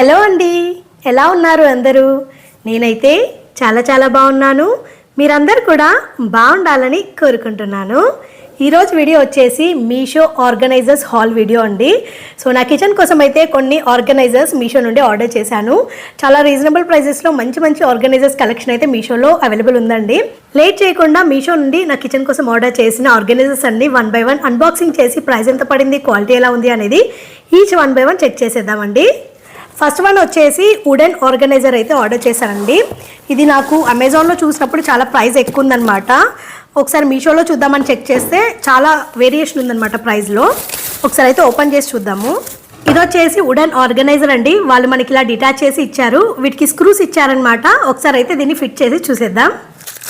Hello అండి, ఎలా ఉన్నారు అందరూ? నేనైతే చాలా బాగున్నాను. మీరందరూ కూడా బాగుండాలని కోరుకుంటున్నాను. ఈరోజు వీడియో వచ్చేసి మీషో ఆర్గనైజర్స్ హాల్ వీడియో అండి. సో నా కిచెన్ కోసం అయితే కొన్ని ఆర్గనైజర్స్ మీషో నుండి ఆర్డర్ చేశాను. చాలా రీజనబుల్ ప్రైజెస్లో మంచి ఆర్గనైజర్స్ కలెక్షన్ అయితే మీషోలో అవైలబుల్ ఉందండి. లేట్ చేయకుండా మీషో నుండి నా కిచెన్ కోసం ఆర్డర్ చేసిన ఆర్గనైజర్స్ అన్ని 1 by 1 అన్బాక్సింగ్ చేసి ప్రైస్ ఎంత పడింది, క్వాలిటీ ఎలా ఉంది అనేది ఈచ్ 1 by 1 చెక్ చేసేద్దామండి. ఫస్ట్ వన్ వచ్చేసి వుడెన్ ఆర్గనైజర్ అయితే ఆర్డర్ చేశానండి. ఇది నాకు అమెజాన్లో చూసినప్పుడు చాలా ప్రైస్ ఎక్కువ ఉందన్నమాట. ఒకసారి మీషోలో చూద్దామని చెక్ చేస్తే చాలా వేరియేషన్ ఉందన్నమాట ప్రైస్లో. ఒకసారి అయితే ఓపెన్ చేసి చూద్దాము. ఇది వచ్చేసి వుడెన్ ఆర్గనైజర్ అండి. వాళ్ళు మనకి ఇలా డిటాచ్ చేసి ఇచ్చారు. వీటికి స్క్రూస్ ఇచ్చారనమాట. ఒకసారి అయితే దీన్ని ఫిట్ చేసి చూసేద్దాం.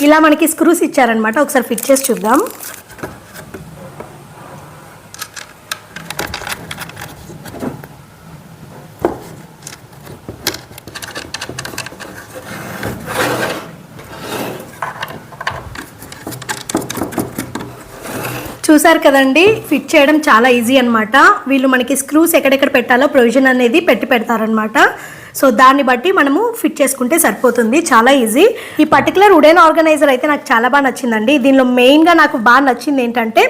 ఇలా మనకి స్క్రూస్ ఇచ్చారనమాట. ఒకసారి ఫిట్ చేసి చూద్దాం. చూసారు కదండి, ఫిట్ చేయడం చాలా ఈజీ అనమాట. వీళ్ళు మనకి స్క్రూస్ ఎక్కడెక్కడ పెట్టాలో ప్రొవిజన్ అనేది పెడతారనమాట. సో దాన్ని బట్టి మనము ఫిట్ చేసుకుంటే సరిపోతుంది. చాలా ఈజీ. ఈ పర్టికులర్ వుడెన్ ఆర్గనైజర్ అయితే నాకు చాలా బాగా నచ్చిందండి. దీనిలో మెయిన్గా నాకు బాగా నచ్చింది ఏంటంటే,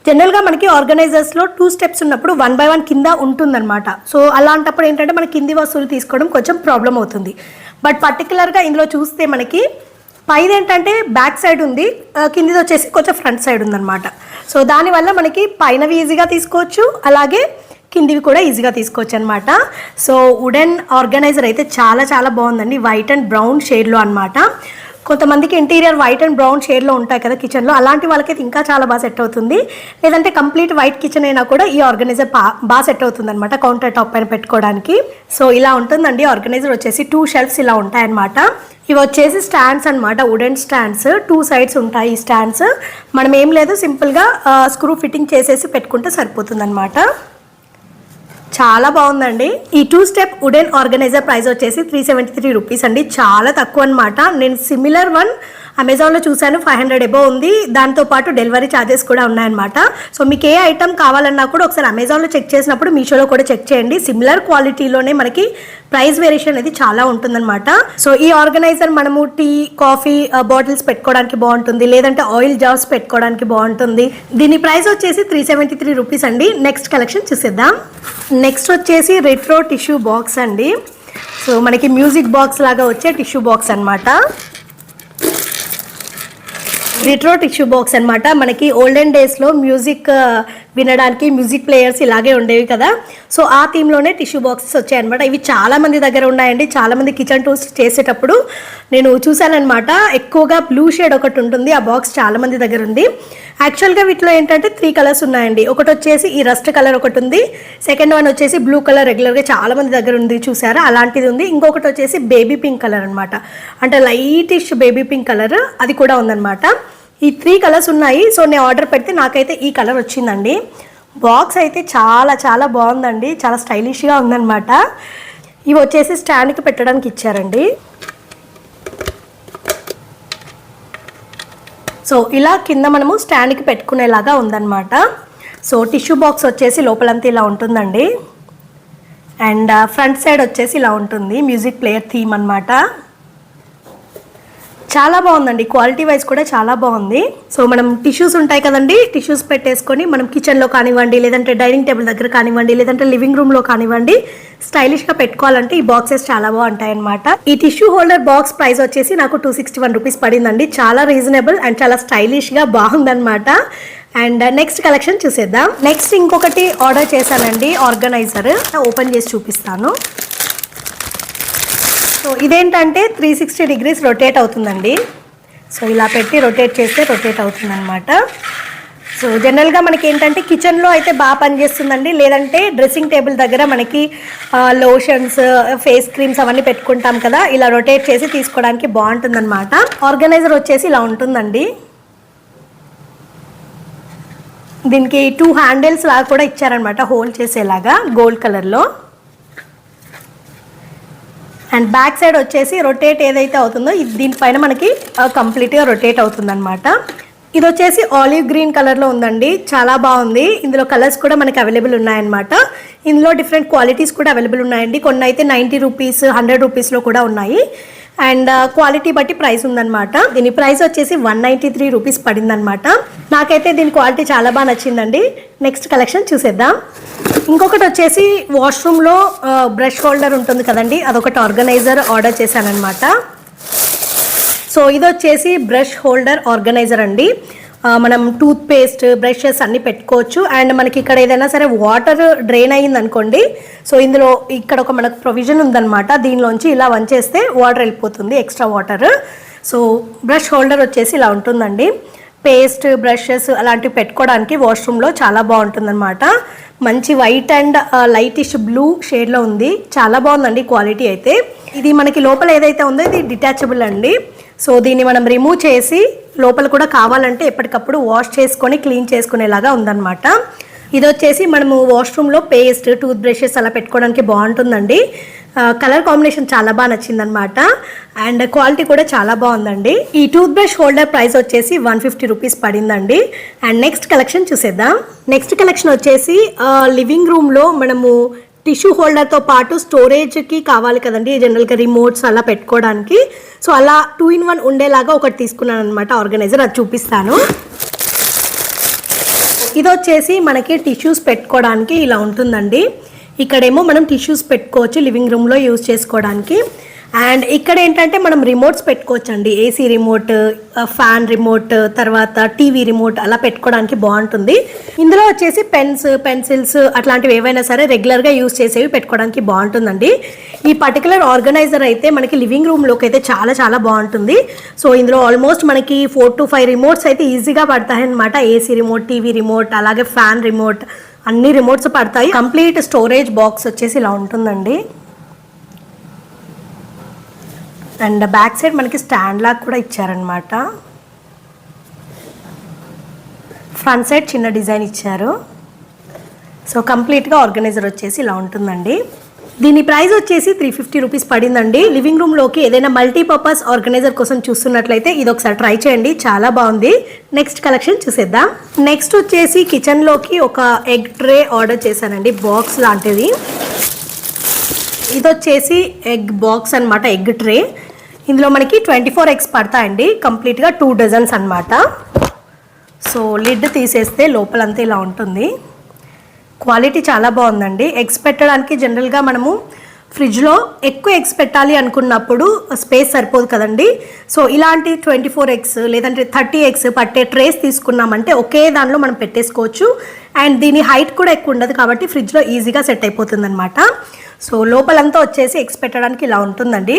జనరల్గా మనకి ఆర్గనైజర్స్లో 2 steps ఉన్నప్పుడు 1 by 1 కింద ఉంటుందన్నమాట. సో అలాంటప్పుడు ఏంటంటే మనకి కింది వస్తువులు తీసుకోవడం కొంచెం ప్రాబ్లం అవుతుంది. బట్ పర్టికులర్గా ఇందులో చూస్తే మనకి పైది ఏంటంటే బ్యాక్ సైడ్ ఉంది, కిందిది వచ్చేసి కొంచెం ఫ్రంట్ సైడ్ ఉందన్నమాట. సో దానివల్ల మనకి పైనవి ఈజీగా తీసుకోవచ్చు, అలాగే కిందివి కూడా ఈజీగా తీసుకోవచ్చు అనమాట. సో వుడెన్ ఆర్గనైజర్ అయితే చాలా బాగుందండి. వైట్ అండ్ బ్రౌన్ షేడ్లో అనమాట. కొంతమందికి ఇంటీరియర్ వైట్ అండ్ బ్రౌన్ షేడ్లో ఉంటాయి కదా కిచెన్లో, అలాంటి వాళ్ళకైతే ఇంకా చాలా బాగా సెట్ అవుతుంది. లేదంటే కంప్లీట్ వైట్ కిచెన్ అయినా కూడా ఈ ఆర్గనైజర్ బాగా సెట్ అవుతుంది అనమాట కౌంటర్ టాప్ పైన పెట్టుకోవడానికి. సో ఇలా ఉంటుందండి. ఆర్గనైజర్ వచ్చేసి 2 shelves ఇలా ఉంటాయన్నమాట. ఇవి వచ్చేసి స్టాండ్స్ అనమాట, వుడెన్ స్టాండ్స్. 2 sides ఉంటాయి ఈ స్టాండ్స్. మనం ఏం లేదు, సింపుల్గా స్క్రూ ఫిట్టింగ్ చేసేసి పెట్టుకుంటే సరిపోతుంది అనమాట. చాలా బాగుందండి. ఈ 2 step వుడెన్ ఆర్గనైజర్ ప్రైస్ వచ్చేసి 373 రూపీస్ అండి. చాలా తక్కువ అనమాట. నేను సిమిలర్ వన్ అమెజాన్లో చూశాను, 500 అబోవ్ ఉంది. దాంతోపాటు డెలివరీ ఛార్జెస్ కూడా ఉన్నాయన్నమాట. సో మీకు ఏ ఐటమ్ కావాలన్నా కూడా ఒకసారి అమెజాన్లో చెక్ చేసినప్పుడు మీషోలో కూడా చెక్ చేయండి. సిమిలర్ క్వాలిటీలోనే మనకి ప్రైస్ వేరియేషన్ అనేది చాలా ఉంటుందన్నమాట. సో ఈ ఆర్గనైజర్ మనము టీ, కాఫీ బాటిల్స్ పెట్టుకోవడానికి బాగుంటుంది, లేదంటే ఆయిల్ జార్స్ పెట్టుకోవడానికి బాగుంటుంది. దీని ప్రైస్ వచ్చేసి 373 రూపీస్ అండి. నెక్స్ట్ కలెక్షన్ చూసేద్దాం. నెక్స్ట్ వచ్చేసి రెట్రో టిష్యూ బాక్స్ అండి. సో మనకి మ్యూజిక్ బాక్స్ లాగా వచ్చే టిష్యూ బాక్స్ అనమాట. రెట్రో టిష్యూ బాక్స్ అనమాట. మనకి ఓల్డెన్ డేస్లో మ్యూజిక్ వినడానికి మ్యూజిక్ ప్లేయర్స్ ఇలాగే ఉండేవి కదా. సో ఆ థీమ్లోనే టిష్యూ బాక్సెస్ వచ్చాయన్నమాట. ఇవి చాలా మంది దగ్గర ఉన్నాయండి. చాలామంది కిచెన్ టూల్స్ చేసేటప్పుడు నేను చూశానమాట. ఎక్కువగా బ్లూ షేడ్ ఒకటి ఉంటుంది, ఆ బాక్స్ చాలా మంది దగ్గర ఉంది. యాక్చువల్గా వీటిలో ఏంటంటే 3 కలర్స్ ఉన్నాయండి. ఒకటి వచ్చేసి ఈ రస్ట్ కలర్ ఒకటి ఉంది, సెకండ్ వన్ వచ్చేసి బ్లూ కలర్ రెగ్యులర్గా చాలా మంది దగ్గర ఉంది, చూసారా, అలాంటిది ఉంది. ఇంకొకటి వచ్చేసి బేబీ పింక్ కలర్ అనమాట, అంటే లైటిష్ బేబీ పింక్ కలర్, అది కూడా ఉందన్నమాట. ఈ 3 కలర్స్ ఉన్నాయి. సో నేను ఆర్డర్ పెడితే నాకైతే ఈ కలర్ వచ్చిందండి. బాక్స్ అయితే చాలా బాగుందండి. చాలా స్టైలిష్గా ఉందన్నమాట. ఇవి వచ్చేసి స్టాండ్కి పెట్టడానికి ఇచ్చారండి. సో ఇలా కింద మనము స్టాండ్కి పెట్టుకునేలాగా ఉందన్నమాట. సో టిష్యూ బాక్స్ వచ్చేసి లోపలంతా ఇలా ఉంటుందండి. అండ్ ఫ్రంట్ సైడ్ వచ్చేసి ఇలా ఉంటుంది, మ్యూజిక్ ప్లేయర్ థీమ్ అనమాట. చాలా బాగుందండి. క్వాలిటీ వైజ్ కూడా చాలా బాగుంది. సో మనం టిష్యూస్ ఉంటాయి కదండి, టిష్యూస్ పెట్టేసుకొని మనం కిచెన్లో కానివ్వండి, లేదంటే డైనింగ్ టేబుల్ దగ్గర కానివ్వండి, లేదంటే లివింగ్ రూమ్లో కానివ్వండి, స్టైలిష్గా పెట్టుకోవాలంటే ఈ బాక్సెస్ చాలా బాగుంటాయి అనమాట. ఈ టిష్యూ హోల్డర్ బాక్స్ ప్రైస్ వచ్చేసి నాకు 261 రూపీస్ పడిందండి. చాలా రీజనబుల్ అండ్ చాలా స్టైలిష్గా బాగుందన్నమాట. అండ్ నెక్స్ట్ కలెక్షన్ చూసేద్దాం. నెక్స్ట్ ఇంకొకటి ఆర్డర్ చేశానండి, ఆర్గనైజర్. ఓపెన్ చేసి చూపిస్తాను. సో ఇదేంటంటే 360 degrees రొటేట్ అవుతుందండి. సో ఇలా పెట్టి రొటేట్ చేస్తే రొటేట్ అవుతుందన్నమాట. సో జనరల్గా మనకి ఏంటంటే కిచెన్లో అయితే బాగా పనిచేస్తుందండి, లేదంటే డ్రెస్సింగ్ టేబుల్ దగ్గర మనకి లోషన్స్, ఫేస్ క్రీమ్స్ అవన్నీ పెట్టుకుంటాం కదా, ఇలా రొటేట్ చేసి తీసుకోవడానికి బాగుంటుందన్నమాట. ఆర్గనైజర్ వచ్చేసి ఇలా ఉంటుందండి. దీనికి 2 హ్యాండిల్స్ లాగా కూడా ఇచ్చారనమాట, హోల్డ్ చేసేలాగా గోల్డ్ కలర్లో. అండ్ బ్యాక్ సైడ్ వచ్చేసి రొటేట్ ఏదైతే అవుతుందో దీనిపైన మనకి కంప్లీట్గా రొటేట్ అవుతుందన్నమాట. ఇది వచ్చేసి ఆలివ్ గ్రీన్ కలర్లో ఉందండి, చాలా బాగుంది. ఇందులో కలర్స్ కూడా మనకి అవైలబుల్ ఉన్నాయన్నమాట. ఇందులో డిఫరెంట్ క్వాలిటీస్ కూడా అవైలబుల్ ఉన్నాయండి. కొన్ని అయితే 90 రూపీస్ 100 రూపీస్లో కూడా ఉన్నాయి. అండ్ క్వాలిటీ బట్టి ప్రైస్ ఉందన్నమాట. దీని ప్రైస్ వచ్చేసి 193 రూపీస్ పడిందనమాట. నాకైతే దీని క్వాలిటీ చాలా బాగా నచ్చిందండి. నెక్స్ట్ కలెక్షన్ చూసేద్దాం. ఇంకొకటి వచ్చేసి వాష్రూమ్లో బ్రష్ హోల్డర్ ఉంటుంది కదండి, అదొకటి ఆర్గనైజర్ ఆర్డర్ చేశానమాట. సో ఇది వచ్చేసి బ్రష్ హోల్డర్ ఆర్గనైజర్ అండి. మనం టూత్ పేస్ట్ బ్రషెస్ అన్నీ పెట్టుకోవచ్చు. అండ్ మనకి ఇక్కడ ఏదైనా సరే వాటర్ డ్రైన్ అయ్యింది అనుకోండి, సో ఇందులో ఇక్కడ ఒక మనకు ప్రొవిజన్ ఉందన్నమాట. దీనిలోంచి ఇలా వంచేస్తే వాటర్ వెళ్ళిపోతుంది, extra water. So brush holder వచ్చేసి ఇలా ఉంటుందండి. పేస్ట్ బ్రషెస్ అలాంటివి పెట్టుకోవడానికి వాష్రూమ్లో చాలా బాగుంటుందన్నమాట. మంచి వైట్ అండ్ లైటిష్ బ్లూ షేడ్లో ఉంది, చాలా బాగుందండి క్వాలిటీ అయితే. ఇది మనకి లోపల ఏదైతే ఉందో ఇది డిటాచబుల్ అండి. సో దీన్ని మనం రిమూవ్ చేసి లోపల కూడా కావాలంటే ఎప్పటికప్పుడు వాష్ చేసుకొని క్లీన్ చేసుకునేలాగా ఉందన్నమాట. ఇది వచ్చేసి మనము వాష్రూమ్లో పేస్ట్ టూత్ బ్రషెస్ అలా పెట్టుకోవడానికి బాగుంటుందండి. కలర్ కాంబినేషన్ చాలా బాగా నచ్చిందనమాట. అండ్ క్వాలిటీ కూడా చాలా బాగుందండి. ఈ టూత్ బ్రష్ హోల్డర్ ప్రైస్ వచ్చేసి 150 రూపీస్ పడిందండి. అండ్ నెక్స్ట్ కలెక్షన్ చూసేద్దాం. నెక్స్ట్ కలెక్షన్ వచ్చేసి లివింగ్ రూమ్లో మనము టిష్యూ హోల్డర్తో పాటు స్టోరేజ్కి కావాలి కదండి, జనరల్గా రిమోట్స్ అలా పెట్టుకోవడానికి. సో అలా 2-in-1 ఉండేలాగా ఒకటి తీసుకున్నాను అనమాట ఆర్గనైజర్, అది చూపిస్తాను. ఇది వచ్చేసి మనకి టిష్యూస్ పెట్టుకోవడానికి ఇలా ఉంటుందండి. ఇక్కడేమో మనం టిష్యూస్ పెట్టుకోవచ్చు లివింగ్ రూమ్లో యూజ్ చేసుకోవడానికి. అండ్ ఇక్కడ ఏంటంటే మనం రిమోట్స్ పెట్టుకోవచ్చు అండి, ఏసీ రిమోట్, ఫ్యాన్ రిమోట్, తర్వాత టీవీ రిమోట్ అలా పెట్టుకోవడానికి బాగుంటుంది. ఇందులో వచ్చేసి పెన్స్ పెన్సిల్స్ అట్లాంటివి ఏవైనా సరే రెగ్యులర్గా యూజ్ చేసేవి పెట్టుకోవడానికి బాగుంటుందండి. ఈ పర్టికులర్ ఆర్గనైజర్ అయితే మనకి లివింగ్ రూమ్లోకి అయితే చాలా చాలా బాగుంటుంది. సో ఇందులో ఆల్మోస్ట్ మనకి 4 to 5 రిమోట్స్ అయితే ఈజీగా పడతాయన్నమాట. ఏసీ రిమోట్, టీవీ రిమోట్, అలాగే ఫ్యాన్ రిమోట్, అన్ని రిమోట్స్ పడతాయి. కంప్లీట్ స్టోరేజ్ బాక్స్ వచ్చేసి ఇలా ఉంటుందండి. అండ్ బ్యాక్ సైడ్ మనకి స్టాండ్ లాగా కూడా ఇచ్చారనమాట. ఫ్రంట్ సైడ్ చిన్న డిజైన్ ఇచ్చారు. సో కంప్లీట్గా ఆర్గనైజర్ వచ్చేసి ఇలా ఉంటుందండి. దీని ప్రైస్ వచ్చేసి 350 రూపీస్ పడిందండి. లివింగ్ రూమ్లోకి ఏదైనా మల్టీపర్పస్ ఆర్గనైజర్ కోసం చూస్తున్నట్లయితే ఇది ఒకసారి ట్రై చేయండి, చాలా బాగుంది. నెక్స్ట్ కలెక్షన్ చూసేద్దాం. నెక్స్ట్ వచ్చేసి కిచెన్లోకి ఒక ఎగ్ ట్రే ఆర్డర్ చేశానండి, బాక్స్ లాంటిది. ఇది వచ్చేసి ఎగ్ బాక్స్ అనమాట, ఎగ్ ట్రే. ఇందులో మనకి 24 eggs పడతాయండి, కంప్లీట్గా 2 డజన్స్ అనమాట. సో లిడ్ తీసేస్తే లోపలంతా ఇలా ఉంటుంది. క్వాలిటీ చాలా బాగుందండి. ఎగ్స్ పెట్టడానికి జనరల్గా మనము ఫ్రిడ్జ్లో ఎక్కువ ఎగ్స్ పెట్టాలి అనుకున్నప్పుడు స్పేస్ సరిపోదు కదండి. సో ఇలాంటి 24 eggs లేదంటే 30 eggs పట్టే ట్రేస్ తీసుకున్నామంటే ఒకే దానిలో మనం పెట్టేసుకోవచ్చు. అండ్ దీని హైట్ కూడా ఎక్కువ ఉండదు కాబట్టి ఫ్రిడ్జ్లో ఈజీగా సెట్ అయిపోతుంది అనమాట. సో లోపలంతా వచ్చేసి ఎగ్స్ పెట్టడానికి ఇలా ఉంటుందండి.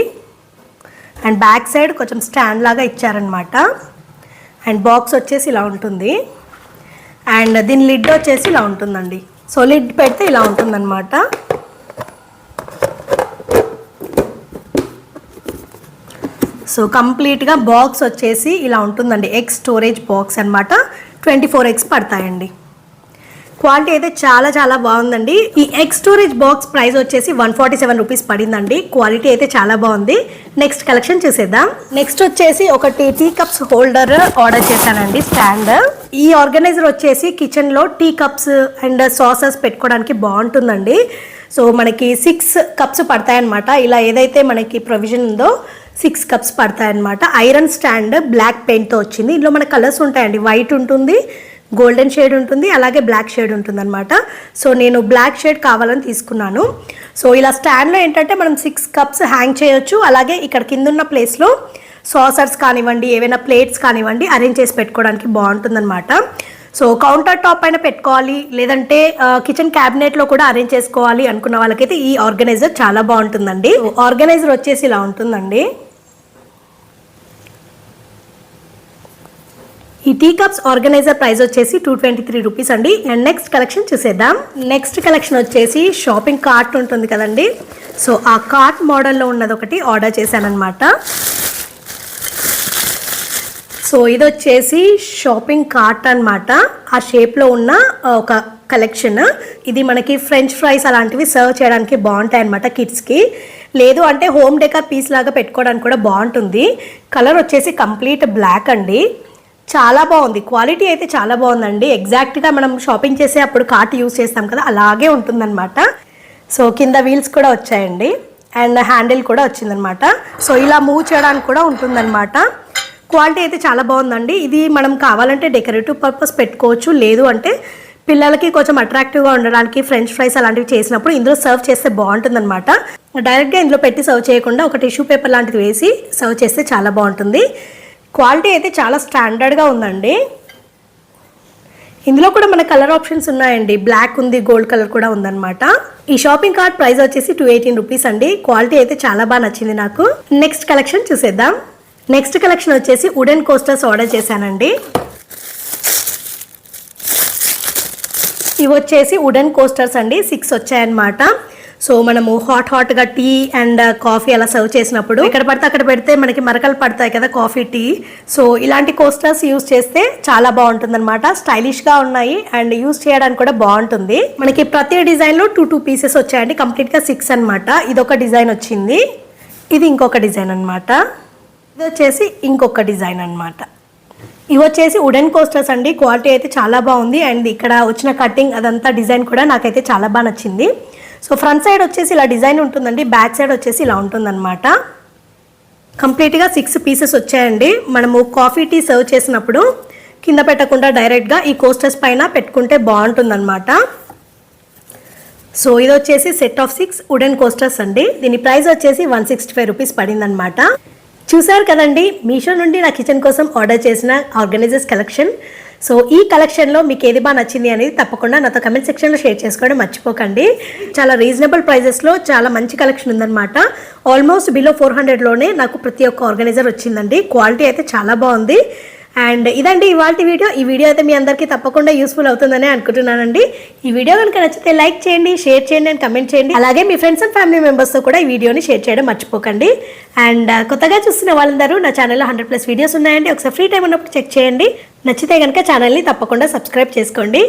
అండ్ బ్యాక్ సైడ్ కొంచెం స్టాండ్ లాగా ఇచ్చారనమాట. అండ్ బాక్స్ వచ్చేసి ఇలా ఉంటుంది. అండ్ దీని లిడ్ వచ్చేసి ఇలా ఉంటుందండి. సో లిడ్ పెడితే ఇలా ఉంటుందన్నమాట. సో కంప్లీట్గా బాక్స్ వచ్చేసి ఇలా ఉంటుందండి. ఎగ్ స్టోరేజ్ బాక్స్ అనమాట. 24 eggs పడతాయండి. క్వాలిటీ అయితే చాలా చాలా బాగుందండి. ఈ ఎగ్ స్టోరేజ్ బాక్స్ ప్రైస్ వచ్చేసి 147 రూపీస్ పడిందండి. క్వాలిటీ అయితే చాలా బాగుంది. నెక్స్ట్ కలెక్షన్ చూసేద్దాం. నెక్స్ట్ వచ్చేసి ఒకటి టీ కప్స్ హోల్డర్ ఆర్డర్ చేశానండి, స్టాండ్. ఈ ఆర్గనైజర్ వచ్చేసి కిచెన్లో టీ కప్స్ అండ్ సాసెస్ పెట్టుకోవడానికి బాగుంటుందండి. సో మనకి 6 cups పడతాయన్నమాట. ఇలా ఏదైతే మనకి ప్రొవిజన్ ఉందో 6 cups పడతాయన్నమాట. ఐరన్ స్టాండ్ బ్లాక్ పెయింట్తో వచ్చింది. ఇందులో మన కలర్స్ ఉంటాయండి, వైట్ ఉంటుంది, గోల్డెన్ షేడ్ ఉంటుంది, అలాగే బ్లాక్ షేడ్ ఉంటుంది అనమాట. సో నేను బ్లాక్ షేడ్ కావాలని తీసుకున్నాను. సో ఇలా స్టాండ్లో ఏంటంటే మనం 6 cups హ్యాంగ్ చేయొచ్చు. అలాగే ఇక్కడ కింద ఉన్న ప్లేస్లో సాసర్స్ కానివ్వండి, ఏవైనా ప్లేట్స్ కానివ్వండి అరేంజ్ చేసి పెట్టుకోవడానికి బాగుంటుందన్నమాట. సో కౌంటర్ టాప్ పైన పెట్టుకోవాలి, లేదంటే కిచెన్ క్యాబినెట్లో కూడా అరేంజ్ చేసుకోవాలి అనుకున్న వాళ్ళకైతే ఈ ఆర్గనైజర్ చాలా బాగుంటుందండి. ఆర్గనైజర్ వచ్చేసి ఇలా ఉంటుందండి. ఈ టీ కప్స్ ఆర్గనైజర్ ప్రైస్ వచ్చేసి 223 రూపీస్ అండి. అండ్ నెక్స్ట్ కలెక్షన్ చూసేద్దాం. నెక్స్ట్ కలెక్షన్ వచ్చేసి షాపింగ్ కార్ట్ ఉంటుంది కదండి. సో ఆ కార్ట్ మోడల్లో ఉన్నది ఒకటి ఆర్డర్ చేశానమాట. సో ఇది వచ్చేసి షాపింగ్ కార్ట్ అనమాట. ఆ షేప్లో ఉన్న ఒక కలెక్షన్. ఇది మనకి ఫ్రెంచ్ ఫ్రైస్ అలాంటివి సర్వ్ చేయడానికి బాగుంటాయి అనమాట కిడ్స్కి. లేదు అంటే హోమ్ డెకర్ పీస్ లాగా పెట్టుకోవడానికి కూడా బాగుంటుంది. కలర్ వచ్చేసి కంప్లీట్ బ్లాక్ అండి. చాలా బాగుంది, క్వాలిటీ అయితే చాలా బాగుందండి. ఎగ్జాక్ట్గా మనం షాపింగ్ చేసే అప్పుడు కార్ట్ యూస్ చేస్తాం కదా, అలాగే ఉంటుందన్నమాట. సో కింద వీల్స్ కూడా వచ్చాయండి అండ్ హ్యాండిల్ కూడా వచ్చిందనమాట. సో ఇలా మూవ్ చేయడానికి కూడా ఉంటుందన్నమాట. క్వాలిటీ అయితే చాలా బాగుందండి. ఇది మనం కావాలంటే డెకరేటివ్ పర్పస్ పెట్టుకోవచ్చు, లేదు అంటే పిల్లలకి కొంచెం అట్రాక్టివ్గా ఉండడానికి ఫ్రెంచ్ ఫ్రైస్ అలాంటివి చేసినప్పుడు ఇందులో సర్వ్ చేస్తే బాగుంటుందన్నమాట. డైరెక్ట్గా ఇందులో పెట్టి సర్వ్ చేయకుండా ఒక టిష్యూ పేపర్ లాంటిది వేసి సర్వ్ చేస్తే చాలా బాగుంటుంది. క్వాలిటీ అయితే చాలా స్టాండర్డ్గా ఉందండి. ఇందులో కూడా మన కలర్ ఆప్షన్స్ ఉన్నాయండి, బ్లాక్ ఉంది, గోల్డ్ కలర్ కూడా ఉందన్నమాట. ఈ షాపింగ్ కార్ట్ ప్రైస్ వచ్చేసి 218 రూపీస్ అండి. క్వాలిటీ అయితే చాలా బాగా నచ్చింది నాకు. నెక్స్ట్ కలెక్షన్ చూసేద్దాం. నెక్స్ట్ కలెక్షన్ వచ్చేసి వుడెన్ కోస్టర్స్ ఆర్డర్ చేశానండి. ఇవి వచ్చేసి వుడెన్ కోస్టర్స్ అండి, 6 వచ్చాయన్నమాట. సో మనము హాట్గా టీ అండ్ కాఫీ అలా సర్వ్ చేసినప్పుడు ఎక్కడ పడితే అక్కడ పెడితే మనకి మరకలు పడతాయి కదా కాఫీ టీ. సో ఇలాంటి కోస్టర్స్ యూస్ చేస్తే చాలా బాగుంటుంది అనమాట. స్టైలిష్గా ఉన్నాయి అండ్ యూస్ చేయడానికి కూడా బాగుంటుంది. మనకి ప్రతి డిజైన్లో 2 పీసెస్ వచ్చాయండి, కంప్లీట్గా 6 అనమాట. ఇది ఒక డిజైన్ వచ్చింది, ఇది ఇంకొక డిజైన్ అనమాట, ఇది వచ్చేసి ఇంకొక డిజైన్ అనమాట. ఇవి వచ్చేసి వుడెన్ కోస్టర్స్ అండి. క్వాలిటీ అయితే చాలా బాగుంది అండ్ ఇక్కడ వచ్చిన కటింగ్ అదంతా డిజైన్ కూడా నాకైతే చాలా బాగా నచ్చింది. సో ఫ్రంట్ సైడ్ వచ్చేసి ఇలా డిజైన్ ఉంటుందండి, బ్యాక్ సైడ్ వచ్చేసి ఇలా ఉంటుందన్నమాట. కంప్లీట్గా 6 పీసెస్ వచ్చాయండి. మనము కాఫీ టీ సర్వ్ చేసినప్పుడు కింద పెట్టకుండా డైరెక్ట్గా ఈ కోస్టర్స్ పైన పెట్టుకుంటే బాగుంటుందన్నమాట. సో ఇది వచ్చేసి సెట్ ఆఫ్ 6 వుడెన్ కోస్టర్స్ అండి. దీని ప్రైస్ వచ్చేసి 165 రూపీస్ పడిందనమాట. చూసారు కదండి, మీషో నుండి నా కిచెన్ కోసం ఆర్డర్ చేసిన ఆర్గనైజర్స్ కలెక్షన్. సో ఈ కలెక్షన్లో మీకు ఏది బాగా నచ్చింది అనేది తప్పకుండా నాతో కమెంట్ సెక్షన్లో షేర్ చేసుకోవడం మర్చిపోకండి. చాలా రీజనబుల్ ప్రైజెస్లో చాలా మంచి కలెక్షన్ ఉందన్నమాట. ఆల్మోస్ట్ బిలో 400లోనే నాకు ప్రతి ఒక్క ఆర్గనైజర్ వచ్చిందండి. క్వాలిటీ అయితే చాలా బాగుంది. అండ్ ఇదండి ఇవాళ వీడియో. ఈ వీడియో అయితే మీ అందరికీ తప్పకుండా యూస్ఫుల్ అవుతుందని అనుకుంటున్నానండి. ఈ వీడియో కనుక నచ్చితే లైక్ చేయండి, షేర్ చేయండి అండ్ కమెంట్ చేయండి. అలాగే మీ ఫ్రెండ్స్ అండ్ ఫ్యామిలీ మెంబర్స్తో కూడా ఈ వీడియోని షేర్ చేయడం మర్చిపోకండి. అండ్ కొత్తగా చూస్తున్న వాళ్ళందరూ నా ఛానల్లో 100+ వీడియోస్ ఉన్నాయండి. ఒకసారి ఫ్రీ టైం ఉన్నప్పుడు చెక్ చేయండి. నచ్చితే కనుక ఛానల్ని తప్పకుండా సబ్స్క్రైబ్ చేసుకోండి.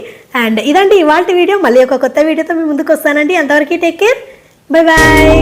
అండ్ ఇదండి ఇవాళ వీడియో. మళ్ళీ ఒక కొత్త వీడియోతో మీ ముందుకు వస్తానండి. అంతవరకు టేక్ కేర్, బై బాయ్.